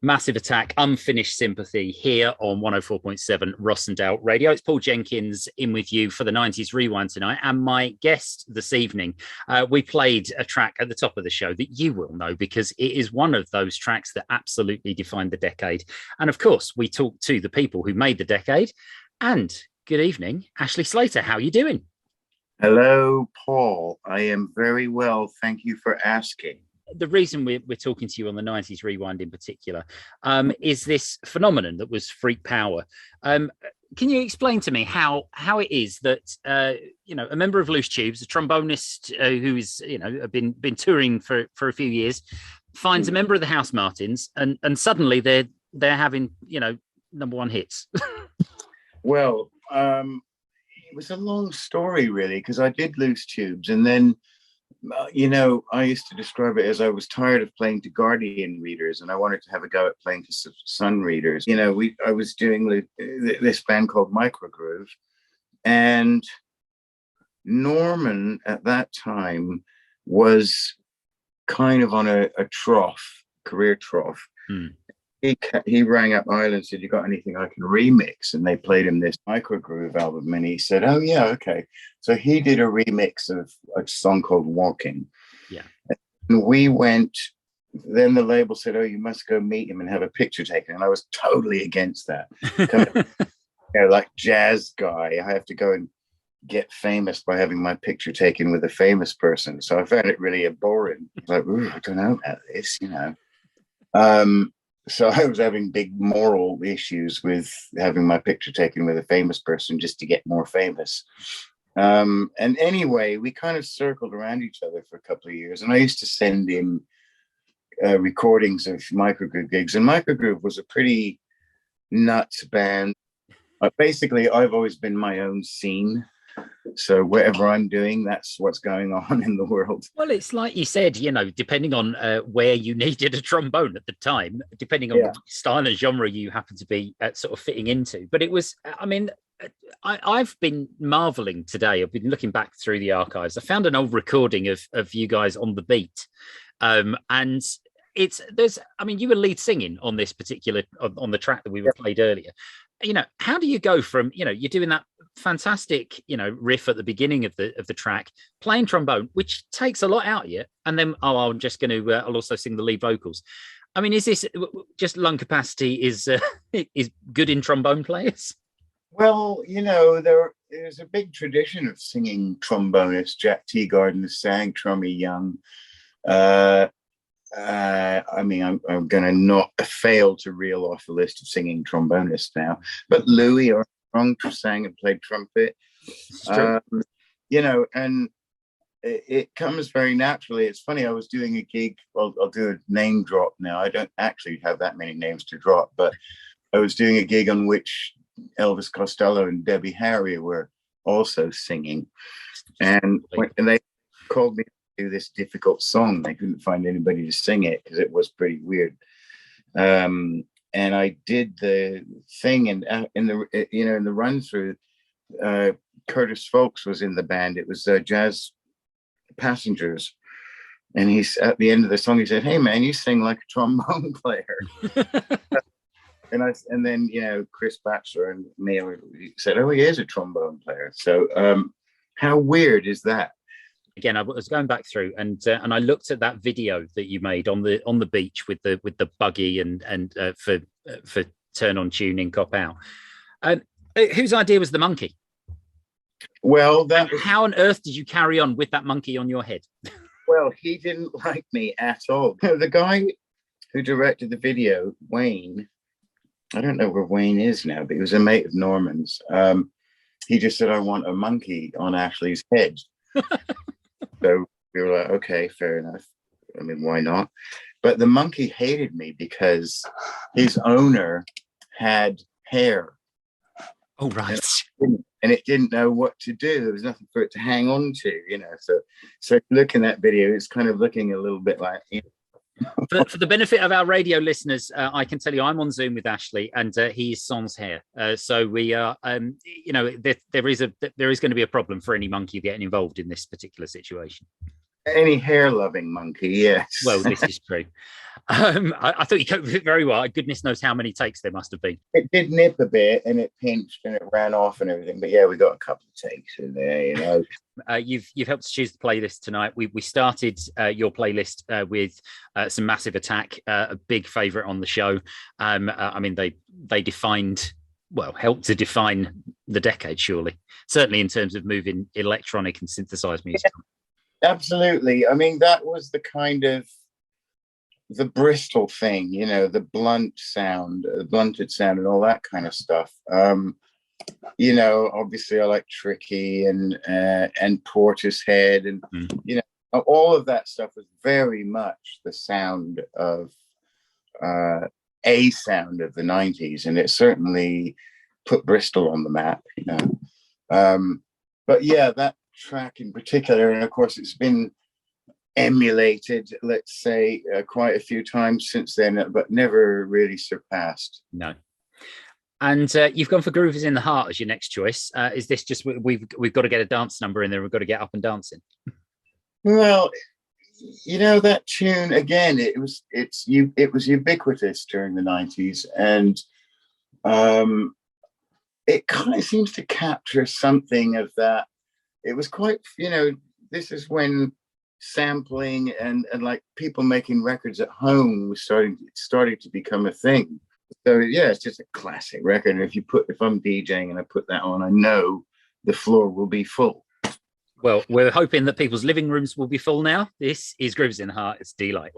Massive Attack, Unfinished Sympathy here on 104.7 Rossendale Radio. It's Paul Jenkins in with you for the 90s Rewind tonight. And my guest this evening, we played a track at the top of the show that you will know because it is one of those tracks that absolutely defined the decade. And of course, we talked to the people who made the decade. And good evening, Ashley Slater. How are you doing? Hello, Paul. I am very well. Thank you for asking. The reason we're talking to you on the 90s Rewind in particular is this phenomenon that was Freak Power. Can you explain to me how it is that a member of Loose Tubes, a trombonist who is been touring for a few years, finds a member of the House Martins and suddenly they're having number one hits? Well, it was a long story really, because I did Loose Tubes and then I used to describe it as I was tired of playing to Guardian readers and I wanted to have a go at playing to Sun readers. I was doing this band called Microgroove, and Norman at that time was kind of on a career trough. He rang up Ireland and said, "You got anything I can remix?" And they played him this Microgroove album and he said, "Oh yeah, okay." So he did a remix of a song called Walking. Yeah. And we went, then the label said, "Oh, you must go meet him and have a picture taken." And I was totally against that. Like jazz guy, I have to go and get famous by having my picture taken with a famous person. So I found it really boring. Like, I don't know about this, So I was having big moral issues with having my picture taken with a famous person just to get more famous. And anyway, we kind of circled around each other for a couple of years. And I used to send him recordings of Microgroove gigs. And Microgroove was a pretty nuts band. Basically, I've always been my own scene. So whatever I'm doing, that's what's going on in the world. Well, it's like you said, depending on where you needed a trombone at the time, depending on what style and genre you happen to be sort of fitting into. But it was, I've been marveling today. I've been looking back through the archives. I found an old recording of you guys on the beat. And you were lead singing on this particular, on the track that we were played earlier. How do you go from, you're doing that fantastic, riff at the beginning of the track, playing trombone, which takes a lot out of you, and then I'm just going to I'll also sing the lead vocals. I mean, is this just lung capacity is good in trombone players? Well, there's a big tradition of singing trombonists. Jack Teagarden sang Trummy Young. I'm going to not fail to reel off a list of singing trombonists now, but Louis Armstrong sang and played trumpet. And it comes very naturally. It's funny, I was doing a gig, I'll do a name drop now. I don't actually have that many names to drop, but I was doing a gig on which Elvis Costello and Debbie Harry were also singing. And they called me to do this difficult song. They couldn't find anybody to sing it because it was pretty weird. And I did the thing, and in the run through, Curtis Folks was in the band. It was Jazz Passengers, and he's at the end of the song. He said, "Hey man, you sing like a trombone player." and then Chris Batchelor and me said, "Oh, he is a trombone player." So how weird is that? Again, I was going back through and I looked at that video that you made on the beach with the buggy and for Turn On Tuning Cop Out. Whose idea was the monkey? Well, how on earth did you carry on with that monkey on your head? Well, he didn't like me at all. The guy who directed the video, Wayne, I don't know where Wayne is now, but he was a mate of Norman's. He just said, "I want a monkey on Ashley's head." So we were like, okay, fair enough. I mean, why not? But the monkey hated me because his owner had hair. Oh, right. And it didn't know what to do. There was nothing for it to hang on to, So looking at that video, it's kind of looking a little bit like, For the benefit of our radio listeners, I can tell you I'm on Zoom with Ashley, and he is sans hair. So we are, there is going to be a problem for any monkey getting involved in this particular situation. Any hair-loving monkey, yes. Well, this is true. I thought you coped with it very well. Goodness knows how many takes there must have been. It did nip a bit, and it pinched, and it ran off, and everything. But yeah, we got a couple of takes in there, you know. You've helped us choose the playlist tonight. We started your playlist with some Massive Attack, a big favourite on the show. I mean, they defined, well, helped to define the decade, surely. Certainly in terms of moving electronic and synthesized music. Absolutely. I mean, that was the kind of the Bristol thing, you know, the blunted sound, and all that kind of stuff. You know, obviously I like Tricky and Portishead, and you know, all of that stuff was very much the sound of a sound of the 90s, and it certainly put Bristol on the map, you know. But yeah, that track in particular, and of course it's been emulated, let's say, quite a few times since then, but never really surpassed. No. And you've gone for Groove Is in the Heart as your next choice. Is this just we've got to get a dance number in there? We've got to get up and dancing. Well, you know, that tune again. It was ubiquitous during the 90s, and it kind of seems to capture something of that. It was quite, you know, this is when sampling and like people making records at home was starting to become a thing. So yeah, it's just a classic record. And if I'm DJing and I put that on, I know the floor will be full. Well, we're hoping that people's living rooms will be full now. This is Grooves in the Heart. It's Delight.